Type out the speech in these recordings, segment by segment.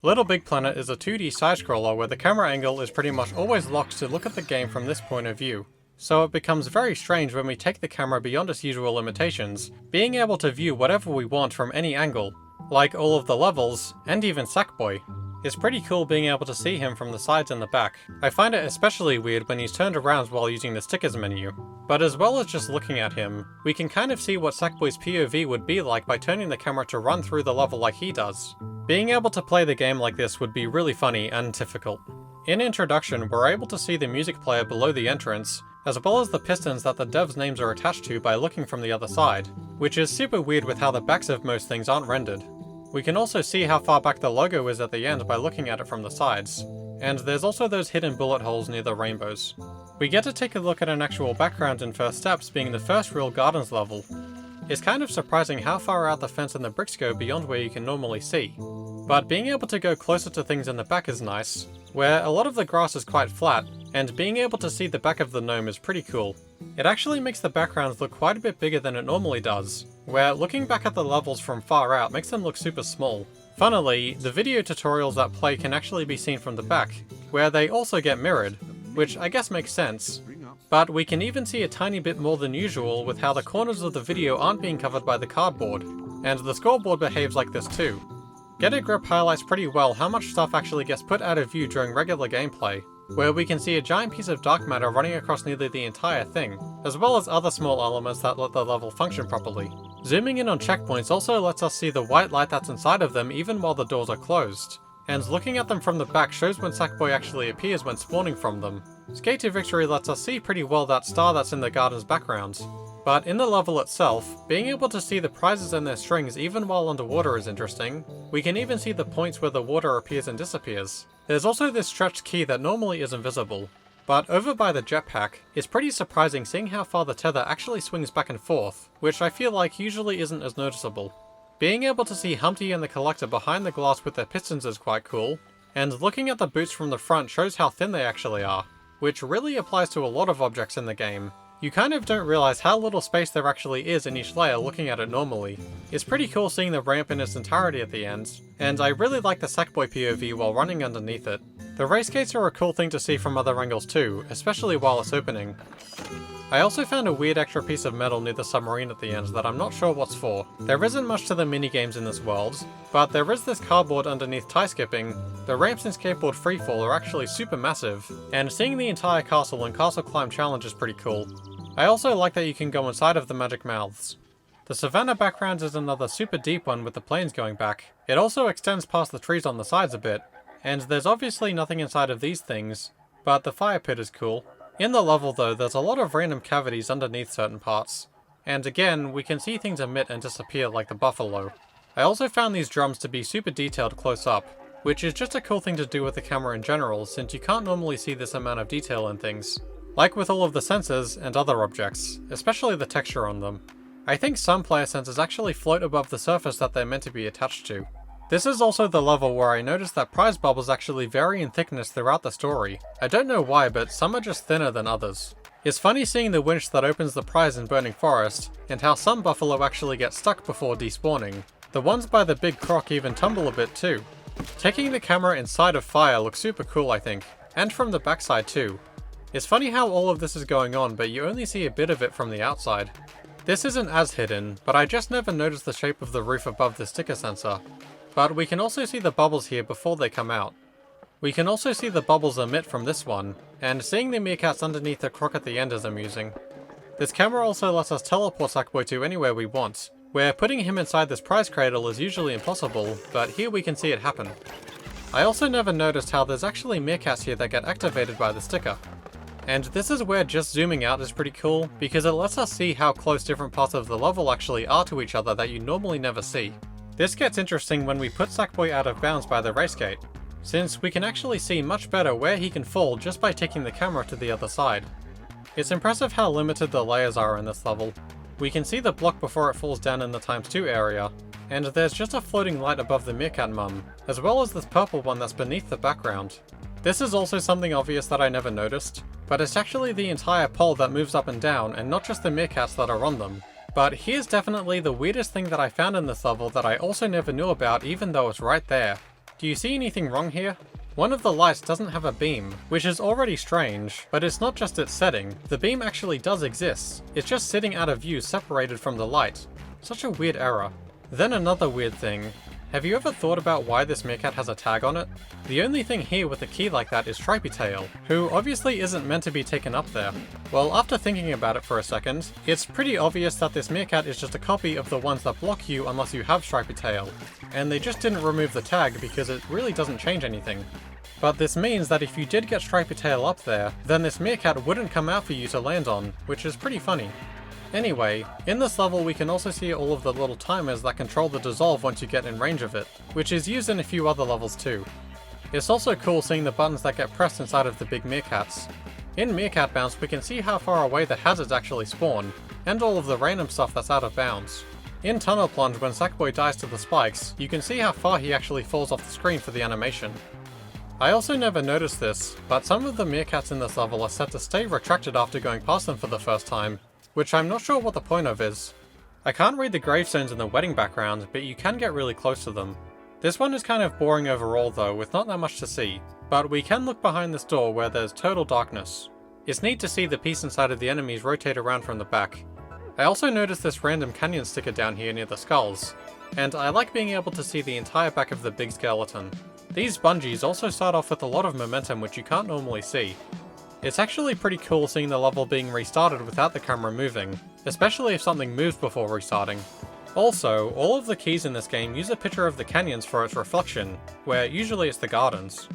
LittleBigPlanet is a 2D side-scroller where the camera angle is pretty much always locked to look at the game from this point of view. So it becomes very strange when we take the camera beyond its usual limitations, being able to view whatever we want from any angle, like all of the levels, and even Sackboy. It's pretty cool being able to see him from the sides and the back. I find it especially weird when he's turned around while using the stickers menu. But as well as just looking at him, we can kind of see what Sackboy's POV would be like by turning the camera to run through the level like he does. Being able to play the game like this would be really funny and difficult. In Introduction, we're able to see the music player below the entrance, as well as the pistons that the devs' names are attached to by looking from the other side, which is super weird with how the backs of most things aren't rendered. We can also see how far back the logo is at the end by looking at it from the sides. And there's also those hidden bullet holes near the rainbows. We get to take a look at an actual background in First Steps being the first real gardens level. It's kind of surprising how far out the fence and the bricks go beyond where you can normally see. But being able to go closer to things in the back is nice, where a lot of the grass is quite flat, and being able to see the back of the gnome is pretty cool. It actually makes the backgrounds look quite a bit bigger than it normally does, where looking back at the levels from far out makes them look super small. Funnily, the video tutorials that play can actually be seen from the back, where they also get mirrored, which I guess makes sense. But we can even see a tiny bit more than usual with how the corners of the video aren't being covered by the cardboard, and the scoreboard behaves like this too. Get a Grip highlights pretty well how much stuff actually gets put out of view during regular gameplay, where we can see a giant piece of dark matter running across nearly the entire thing, as well as other small elements that let the level function properly. Zooming in on checkpoints also lets us see the white light that's inside of them even while the doors are closed, and looking at them from the back shows when Sackboy actually appears when spawning from them. Skate to Victory lets us see pretty well that star that's in the garden's background. But in the level itself, being able to see the prizes and their strings even while underwater is interesting. We can even see the points where the water appears and disappears. There's also this stretched key that normally isn't visible. But over by the jetpack, it's pretty surprising seeing how far the tether actually swings back and forth, which I feel like usually isn't as noticeable. Being able to see Humpty and the Collector behind the glass with their pistons is quite cool, and looking at the boots from the front shows how thin they actually are, which really applies to a lot of objects in the game. You kind of don't realize how little space there actually is in each layer looking at it normally. It's pretty cool seeing the ramp in its entirety at the end, and I really like the Sackboy POV while running underneath it. The race skates are a cool thing to see from other angles too, especially while it's opening. I also found a weird extra piece of metal near the submarine at the end that I'm not sure what's for. There isn't much to the minigames in this world, but there is this cardboard underneath tie skipping. The ramps in Skateboard Freefall are actually super massive, and seeing the entire castle in Castle Climb Challenge is pretty cool. I also like that you can go inside of the magic mouths. The savannah background is another super deep one with the planes going back. It also extends past the trees on the sides a bit, and there's obviously nothing inside of these things, but the fire pit is cool. In the level though, there's a lot of random cavities underneath certain parts, and again, we can see things emit and disappear like the buffalo. I also found these drums to be super detailed close up, which is just a cool thing to do with the camera in general since you can't normally see this amount of detail in things. Like with all of the sensors and other objects, especially the texture on them. I think some player sensors actually float above the surface that they're meant to be attached to. This is also the level where I noticed that prize bubbles actually vary in thickness throughout the story. I don't know why, but some are just thinner than others. It's funny seeing the winch that opens the prize in Burning Forest, and how some buffalo actually get stuck before despawning. The ones by the big croc even tumble a bit too. Taking the camera inside of fire looks super cool I think, and from the backside too. It's funny how all of this is going on, but you only see a bit of it from the outside. This isn't as hidden, but I just never noticed the shape of the roof above the sticker sensor. But we can also see the bubbles here before they come out. We can also see the bubbles emit from this one, and seeing the meerkats underneath the croc at the end is amusing. This camera also lets us teleport Sackboy to anywhere we want, where putting him inside this prize cradle is usually impossible, but here we can see it happen. I also never noticed how there's actually meerkats here that get activated by the sticker. And this is where just zooming out is pretty cool, because it lets us see how close different parts of the level actually are to each other that you normally never see. This gets interesting when we put Sackboy out of bounds by the race gate, since we can actually see much better where he can fall just by taking the camera to the other side. It's impressive how limited the layers are in this level. We can see the block before it falls down in the ×2 area, and there's just a floating light above the meerkat mum, as well as this purple one that's beneath the background. This is also something obvious that I never noticed, but it's actually the entire pole that moves up and down and not just the meerkats that are on them. But here's definitely the weirdest thing that I found in this level that I also never knew about even though it's right there. Do you see anything wrong here? One of the lights doesn't have a beam, which is already strange, but it's not just its setting. The beam actually does exist. It's just sitting out of view separated from the light. Such a weird error. Then another weird thing. Have you ever thought about why this meerkat has a tag on it? The only thing here with a key like that is Stripy Tail, who obviously isn't meant to be taken up there. Well, after thinking about it for a second, it's pretty obvious that this meerkat is just a copy of the ones that block you unless you have Stripy Tail, and they just didn't remove the tag because it really doesn't change anything. But this means that if you did get Stripy Tail up there, then this meerkat wouldn't come out for you to land on, which is pretty funny. Anyway, in this level we can also see all of the little timers that control the dissolve once you get in range of it, which is used in a few other levels too. It's also cool seeing the buttons that get pressed inside of the big meerkats. In Meerkat Bounce we can see how far away the hazards actually spawn, and all of the random stuff that's out of bounds. In Tunnel Plunge, when Sackboy dies to the spikes, you can see how far he actually falls off the screen for the animation. I also never noticed this, but some of the meerkats in this level are set to stay retracted after going past them for the first time, which I'm not sure what the point of is. I can't read the gravestones in the wedding background, but you can get really close to them. This one is kind of boring overall though, with not that much to see, but we can look behind this door where there's total darkness. It's neat to see the piece inside of the enemies rotate around from the back. I also noticed this random canyon sticker down here near the skulls, and I like being able to see the entire back of the big skeleton. These bungees also start off with a lot of momentum which you can't normally see. It's actually pretty cool seeing the level being restarted without the camera moving, especially if something moves before restarting. Also, all of the keys in this game use a picture of the canyons for its reflection, where usually it's the gardens.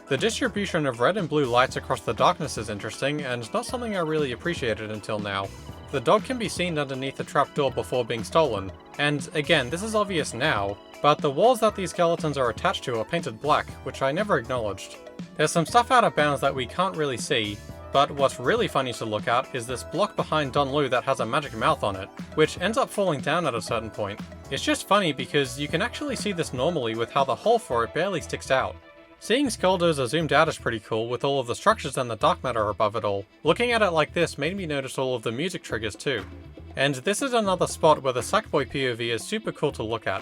The distribution of red and blue lights across the darkness is interesting, and not something I really appreciated until now. The dog can be seen underneath the trapdoor before being stolen, and again, this is obvious now, but the walls that these skeletons are attached to are painted black, which I never acknowledged. There's some stuff out of bounds that we can't really see, but what's really funny to look at is this block behind Don Lu that has a magic mouth on it, which ends up falling down at a certain point. It's just funny because you can actually see this normally with how the hole for it barely sticks out. Seeing Skulldozer zoomed out is pretty cool with all of the structures and the dark matter above it all. Looking at it like this made me notice all of the music triggers too. And this is another spot where the Sackboy POV is super cool to look at.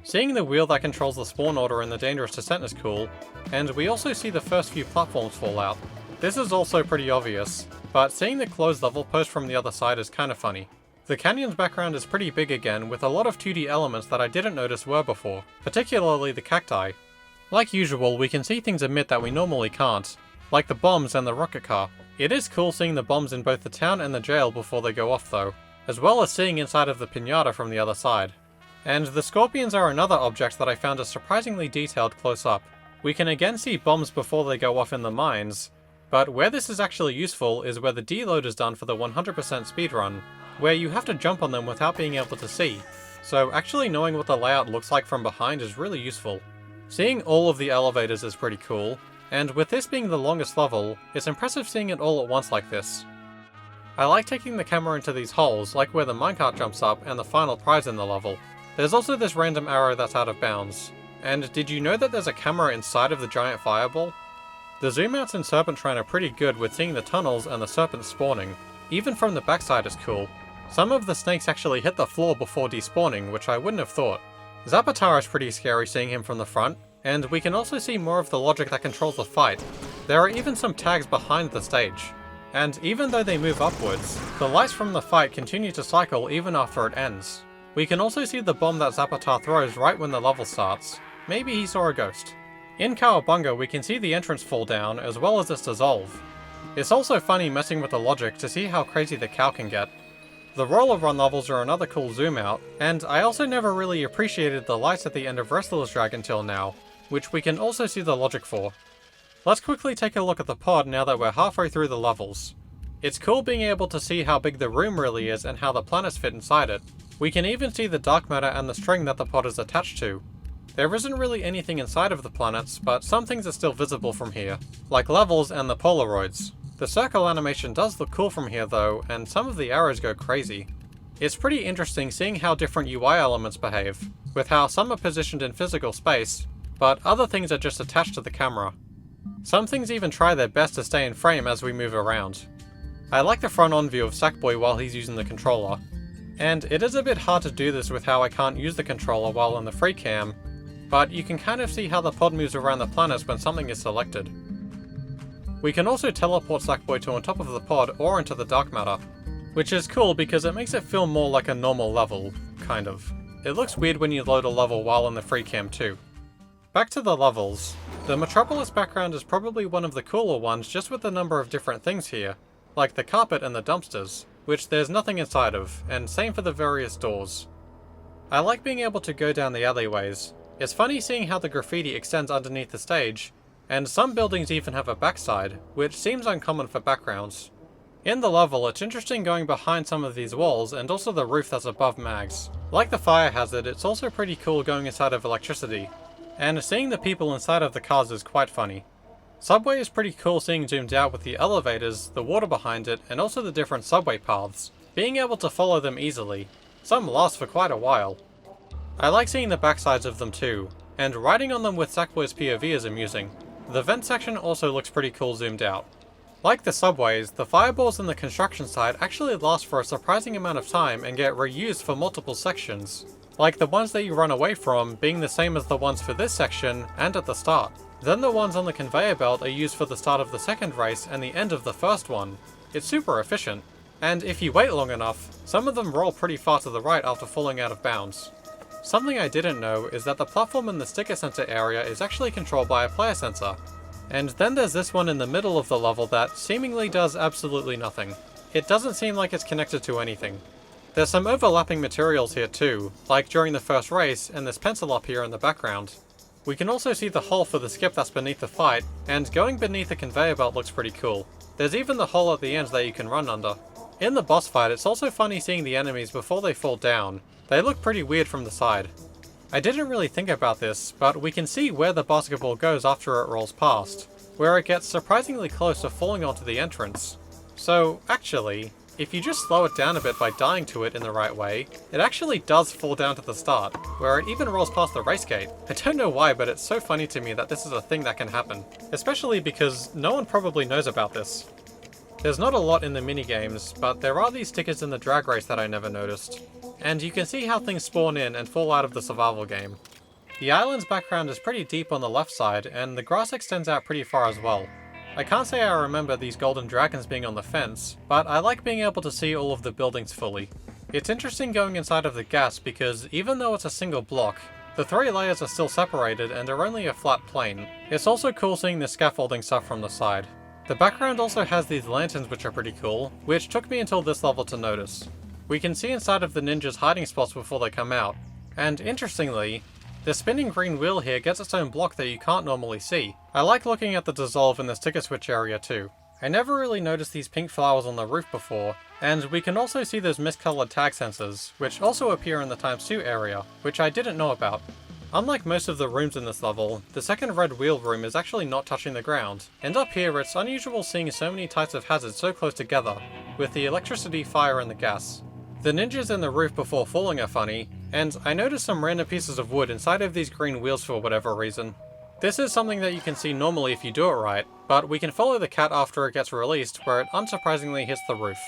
Seeing the wheel that controls the spawn order in the dangerous descent is cool, and we also see the first few platforms fall out. This is also pretty obvious, but seeing the closed level post from the other side is kinda funny. The canyon's background is pretty big again, with a lot of 2D elements that I didn't notice were before, particularly the cacti. Like usual, we can see things emit that we normally can't, like the bombs and the rocket car. It is cool seeing the bombs in both the town and the jail before they go off though, as well as seeing inside of the piñata from the other side. And the scorpions are another object that I found is surprisingly detailed close up. We can again see bombs before they go off in the mines, but where this is actually useful is where the deload is done for the 100% speedrun, where you have to jump on them without being able to see. So actually knowing what the layout looks like from behind is really useful. Seeing all of the elevators is pretty cool, and with this being the longest level, it's impressive seeing it all at once like this. I like taking the camera into these holes, like where the minecart jumps up and the final prize in the level. There's also this random arrow that's out of bounds. And did you know that there's a camera inside of the giant fireball? The zoom outs in Serpent Shrine are pretty good with seeing the tunnels and the serpents spawning. Even from the backside is cool. Some of the snakes actually hit the floor before despawning, which I wouldn't have thought. Zapatara is pretty scary seeing him from the front, and we can also see more of the logic that controls the fight. There are even some tags behind the stage. And even though they move upwards, the lights from the fight continue to cycle even after it ends. We can also see the bomb that Zapatar throws right when the level starts. Maybe he saw a ghost. In Cowabunga we can see the entrance fall down as well as its dissolve. It's also funny messing with the logic to see how crazy the cow can get. The roller run levels are another cool zoom out, and I also never really appreciated the lights at the end of Wrestler's Drag until now, which we can also see the logic for. Let's quickly take a look at the pod now that we're halfway through the levels. It's cool being able to see how big the room really is and how the planets fit inside it. We can even see the dark matter and the string that the pod is attached to. There isn't really anything inside of the planets, but some things are still visible from here, like levels and the Polaroids. The circle animation does look cool from here though, and some of the arrows go crazy. It's pretty interesting seeing how different UI elements behave, with how some are positioned in physical space, but other things are just attached to the camera. Some things even try their best to stay in frame as we move around. I like the front-on view of Sackboy while he's using the controller, and it is a bit hard to do this with how I can't use the controller while in the free cam, but you can kind of see how the pod moves around the planets when something is selected. We can also teleport Sackboy to on top of the pod or into the dark matter, which is cool because it makes it feel more like a normal level, kind of. It looks weird when you load a level while in the free cam too. Back to the levels. The Metropolis background is probably one of the cooler ones just with the number of different things here, like the carpet and the dumpsters, which there's nothing inside of, and same for the various doors. I like being able to go down the alleyways. It's funny seeing how the graffiti extends underneath the stage, and some buildings even have a backside, which seems uncommon for backgrounds. In the level, it's interesting going behind some of these walls and also the roof that's above Mags. Like the fire hazard, it's also pretty cool going inside of electricity, and seeing the people inside of the cars is quite funny. Subway is pretty cool seeing zoomed out with the elevators, the water behind it, and also the different subway paths, being able to follow them easily. Some last for quite a while. I like seeing the backsides of them too, and riding on them with Sackboy's POV is amusing. The vent section also looks pretty cool zoomed out. Like the subways, the fireballs in the construction site actually last for a surprising amount of time and get reused for multiple sections, like the ones that you run away from being the same as the ones for this section and at the start. Then the ones on the conveyor belt are used for the start of the second race and the end of the first one. It's super efficient, and if you wait long enough, some of them roll pretty far to the right after falling out of bounds. Something I didn't know is that the platform in the sticker center area is actually controlled by a player sensor. And then there's this one in the middle of the level that seemingly does absolutely nothing. It doesn't seem like it's connected to anything. There's some overlapping materials here too, like during the first race and this pencil up here in the background. We can also see the hole for the skip that's beneath the fight, and going beneath the conveyor belt looks pretty cool. There's even the hole at the end that you can run under. In the boss fight, it's also funny seeing the enemies before they fall down. They look pretty weird from the side. I didn't really think about this, but we can see where the basketball goes after it rolls past, where it gets surprisingly close to falling onto the entrance. So, actually, if you just slow it down a bit by dying to it in the right way, it actually does fall down to the start, where it even rolls past the race gate. I don't know why, but it's so funny to me that this is a thing that can happen, especially because no one probably knows about this. There's not a lot in the minigames, but there are these stickers in the drag race that I never noticed. And you can see how things spawn in and fall out of the survival game. The island's background is pretty deep on the left side, and the grass extends out pretty far as well. I can't say I remember these golden dragons being on the fence, but I like being able to see all of the buildings fully. It's interesting going inside of the gas because even though it's a single block, the 3 layers are still separated and are only a flat plane. It's also cool seeing the scaffolding stuff from the side. The background also has these lanterns which are pretty cool, which took me until this level to notice. We can see inside of the ninjas' hiding spots before they come out, and interestingly, the spinning green wheel here gets its own block that you can't normally see. I like looking at the dissolve in the sticker switch area too. I never really noticed these pink flowers on the roof before, and we can also see those mist-colored tag sensors, which also appear in the ×2 area, which I didn't know about. Unlike most of the rooms in this level, the second red wheel room is actually not touching the ground, and up here it's unusual seeing so many types of hazards so close together, with the electricity, fire, and the gas. The ninjas in the roof before falling are funny, and I noticed some random pieces of wood inside of these green wheels for whatever reason. This is something that you can see normally if you do it right, but we can follow the cat after it gets released where it unsurprisingly hits the roof.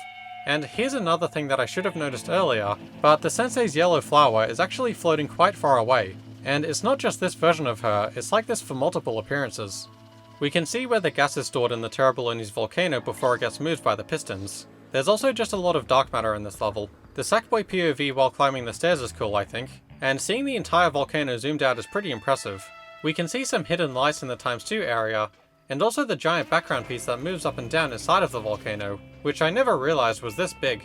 And here's another thing that I should have noticed earlier, but the sensei's yellow flower is actually floating quite far away. And it's not just this version of her, it's like this for multiple appearances. We can see where the gas is stored in the Terrible volcano before it gets moved by the pistons. There's also just a lot of dark matter in this level. The Sackboy POV while climbing the stairs is cool, I think, and seeing the entire volcano zoomed out is pretty impressive. We can see some hidden lights in the ×2 area, and also the giant background piece that moves up and down inside of the volcano, which I never realized was this big.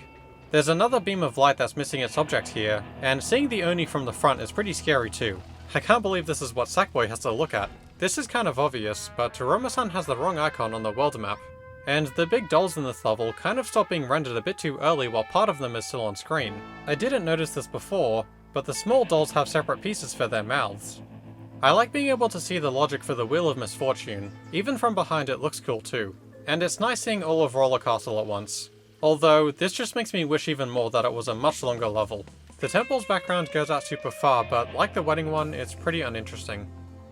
There's another beam of light that's missing its object here, and seeing the Oni from the front is pretty scary too. I can't believe this is what Sackboy has to look at. This is kind of obvious, but Teroma-san has the wrong icon on the world map. And the big dolls in this level kind of stop being rendered a bit too early while part of them is still on screen. I didn't notice this before, but the small dolls have separate pieces for their mouths. I like being able to see the logic for the Wheel of Misfortune. Even from behind it looks cool too. And it's nice seeing all of Roller Castle at once. Although, this just makes me wish even more that it was a much longer level. The temple's background goes out super far, but like the wedding one, it's pretty uninteresting.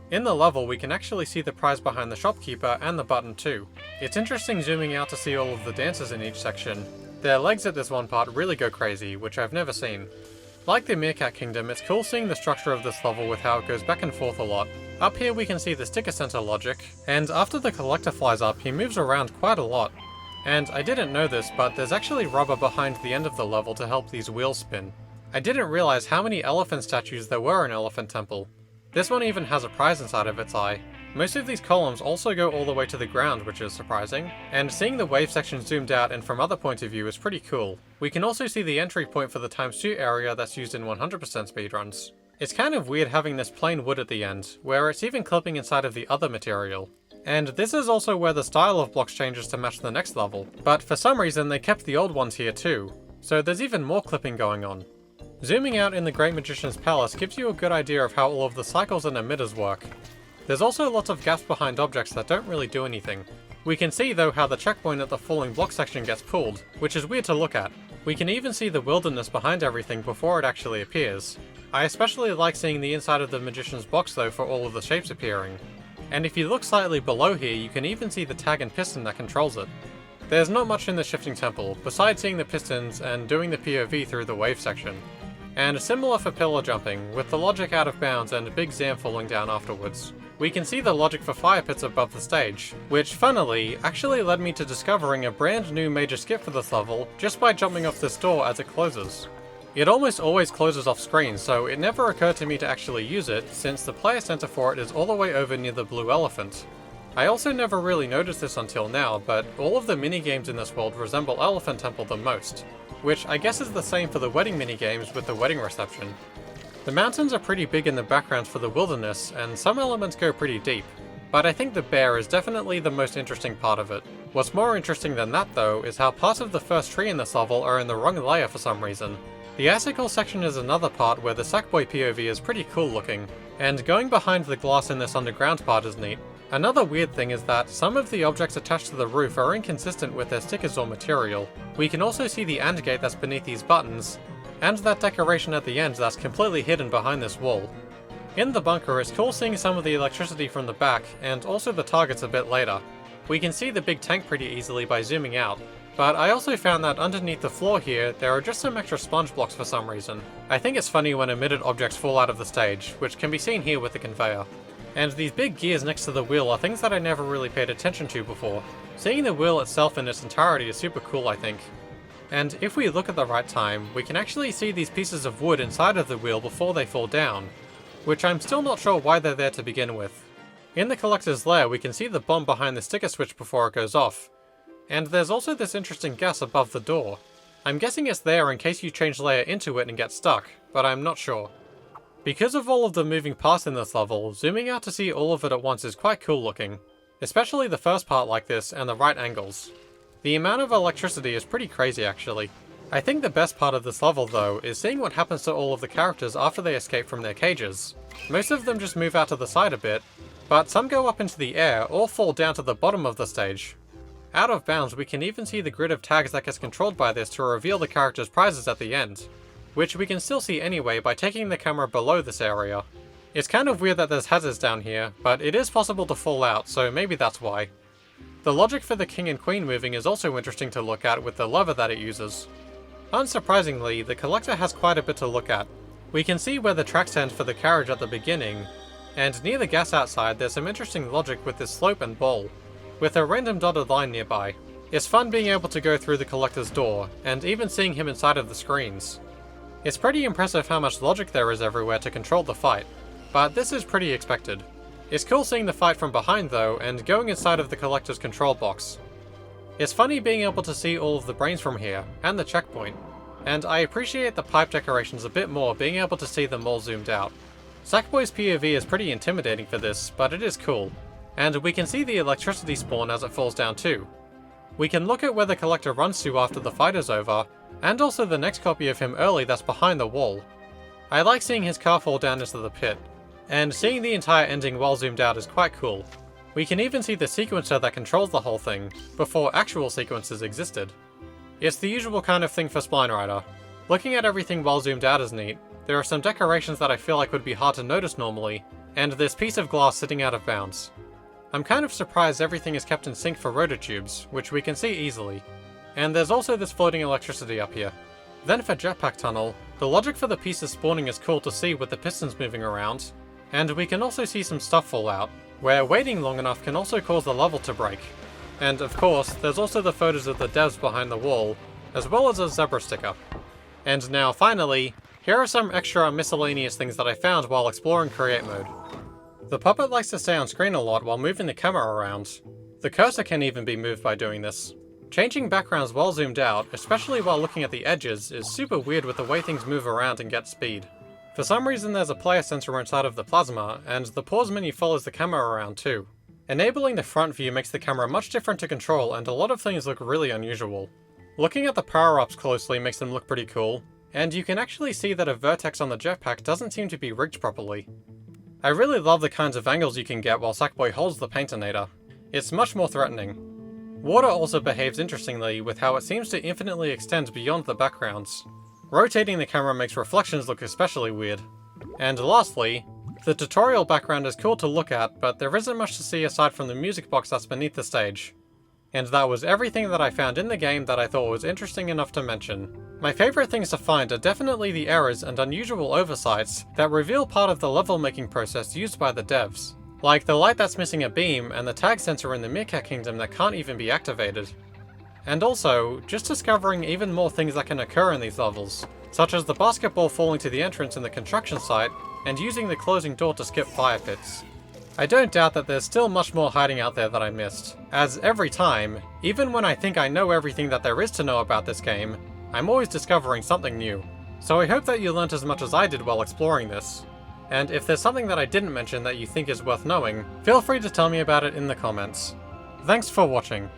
In the level, we can actually see the prize behind the shopkeeper and the button too. It's interesting zooming out to see all of the dancers in each section. Their legs at this one part really go crazy, which I've never seen. Like the Meerkat Kingdom, it's cool seeing the structure of this level with how it goes back and forth a lot. Up here we can see the sticker center logic, and after the collector flies up, he moves around quite a lot. And I didn't know this, but there's actually rubber behind the end of the level to help these wheels spin. I didn't realize how many elephant statues there were in Elephant Temple. This one even has a prize inside of its eye. Most of these columns also go all the way to the ground, which is surprising, and seeing the wave section zoomed out and from other point of view is pretty cool. We can also see the entry point for the ×2 area that's used in 100% speedruns. It's kind of weird having this plain wood at the end, where it's even clipping inside of the other material. And this is also where the style of blocks changes to match the next level, but for some reason they kept the old ones here too, so there's even more clipping going on. Zooming out in the Great Magician's Palace gives you a good idea of how all of the cycles and emitters work. There's also lots of gaps behind objects that don't really do anything. We can see though how the checkpoint at the falling block section gets pulled, which is weird to look at. We can even see the wilderness behind everything before it actually appears. I especially like seeing the inside of the Magician's box though for all of the shapes appearing. And if you look slightly below here, you can even see the tag and piston that controls it. There's not much in the Shifting Temple, besides seeing the pistons and doing the POV through the wave section. And similar for pillar jumping, with the logic out of bounds and a big Zam falling down afterwards. We can see the logic for fire pits above the stage, which funnily actually led me to discovering a brand new major skip for this level just by jumping off this door as it closes. It almost always closes off screen, so it never occurred to me to actually use it, since the player center for it is all the way over near the blue elephant. I also never really noticed this until now, but all of the minigames in this world resemble Elephant Temple the most, which I guess is the same for the wedding minigames with the wedding reception. The mountains are pretty big in the background for the wilderness, and some elements go pretty deep, but I think the bear is definitely the most interesting part of it. What's more interesting than that though, is how parts of the first tree in this level are in the wrong layer for some reason. The icicle section is another part where the Sackboy POV is pretty cool looking, and going behind the glass in this underground part is neat. Another weird thing is that some of the objects attached to the roof are inconsistent with their stickers or material. We can also see the AND gate that's beneath these buttons, and that decoration at the end that's completely hidden behind this wall. In the bunker, it's cool seeing some of the electricity from the back, and also the targets a bit later. We can see the big tank pretty easily by zooming out, but I also found that underneath the floor here, there are just some extra sponge blocks for some reason. I think it's funny when emitted objects fall out of the stage, which can be seen here with the conveyor. And these big gears next to the wheel are things that I never really paid attention to before. Seeing the wheel itself in its entirety is super cool, I think. And if we look at the right time, we can actually see these pieces of wood inside of the wheel before they fall down, which I'm still not sure why they're there to begin with. In the collector's lair, we can see the bomb behind the sticker switch before it goes off. And there's also this interesting gas above the door. I'm guessing it's there in case you change layer into it and get stuck, but I'm not sure. Because of all of the moving parts in this level, zooming out to see all of it at once is quite cool looking. Especially the first part like this and the right angles. The amount of electricity is pretty crazy actually. I think the best part of this level though is seeing what happens to all of the characters after they escape from their cages. Most of them just move out to the side a bit, but some go up into the air or fall down to the bottom of the stage. Out of bounds, we can even see the grid of tags that gets controlled by this to reveal the character's prizes at the end, which we can still see anyway by taking the camera below this area. It's kind of weird that there's hazards down here, but it is possible to fall out, so maybe that's why. The logic for the king and queen moving is also interesting to look at with the lever that it uses. Unsurprisingly, the collector has quite a bit to look at. We can see where the tracks end for the carriage at the beginning, and near the gas outside there's some interesting logic with this slope and bowl, with a random dotted line nearby. It's fun being able to go through the collector's door, and even seeing him inside of the screens. It's pretty impressive how much logic there is everywhere to control the fight, but this is pretty expected. It's cool seeing the fight from behind though, and going inside of the collector's control box. It's funny being able to see all of the brains from here, and the checkpoint, and I appreciate the pipe decorations a bit more being able to see them all zoomed out. Sackboy's POV is pretty intimidating for this, but it is cool, and we can see the electricity spawn as it falls down too. We can look at where the collector runs to after the fight is over, and also the next copy of him early that's behind the wall. I like seeing his car fall down into the pit, and seeing the entire ending while zoomed out is quite cool. We can even see the sequencer that controls the whole thing, before actual sequences existed. It's the usual kind of thing for Spline Rider. Looking at everything while zoomed out is neat. There are some decorations that I feel like would be hard to notice normally, and this piece of glass sitting out of bounds. I'm kind of surprised everything is kept in sync for rotor tubes, which we can see easily. And there's also this floating electricity up here. Then for Jetpack Tunnel, The logic for the pieces spawning is cool to see with the pistons moving around, and we can also see some stuff fall out, where waiting long enough can also cause the level to break. And of course, there's also the photos of the devs behind the wall, as well as a zebra sticker. And now finally, here are some extra miscellaneous things that I found while exploring create mode. The puppet likes to stay on screen a lot while moving the camera around. The cursor can even be moved by doing this. Changing backgrounds while zoomed out, especially while looking at the edges, is super weird with the way things move around and get speed. For some reason there's a player sensor inside of the plasma, and the pause menu follows the camera around too. Enabling the front view makes the camera much different to control, and a lot of things look really unusual. Looking at the power-ups closely makes them look pretty cool, and you can actually see that a vertex on the jetpack doesn't seem to be rigged properly. I really love the kinds of angles you can get while Sackboy holds the paintinator. It's much more threatening. Water also behaves interestingly with how it seems to infinitely extend beyond the backgrounds. Rotating the camera makes reflections look especially weird. And lastly, the tutorial background is cool to look at, but there isn't much to see aside from the music box that's beneath the stage. And that was everything that I found in the game that I thought was interesting enough to mention. My favourite things to find are definitely the errors and unusual oversights that reveal part of the level making process used by the devs. Like the light that's missing a beam and the tag sensor in the Meerkat Kingdom that can't even be activated. And also, just discovering even more things that can occur in these levels, such as the basketball falling to the entrance in the construction site and using the closing door to skip fire pits. I don't doubt that there's still much more hiding out there that I missed, as every time, even when I think I know everything that there is to know about this game, I'm always discovering something new. So I hope that you learnt as much as I did while exploring this. And if there's something that I didn't mention that you think is worth knowing, feel free to tell me about it in the comments. Thanks for watching.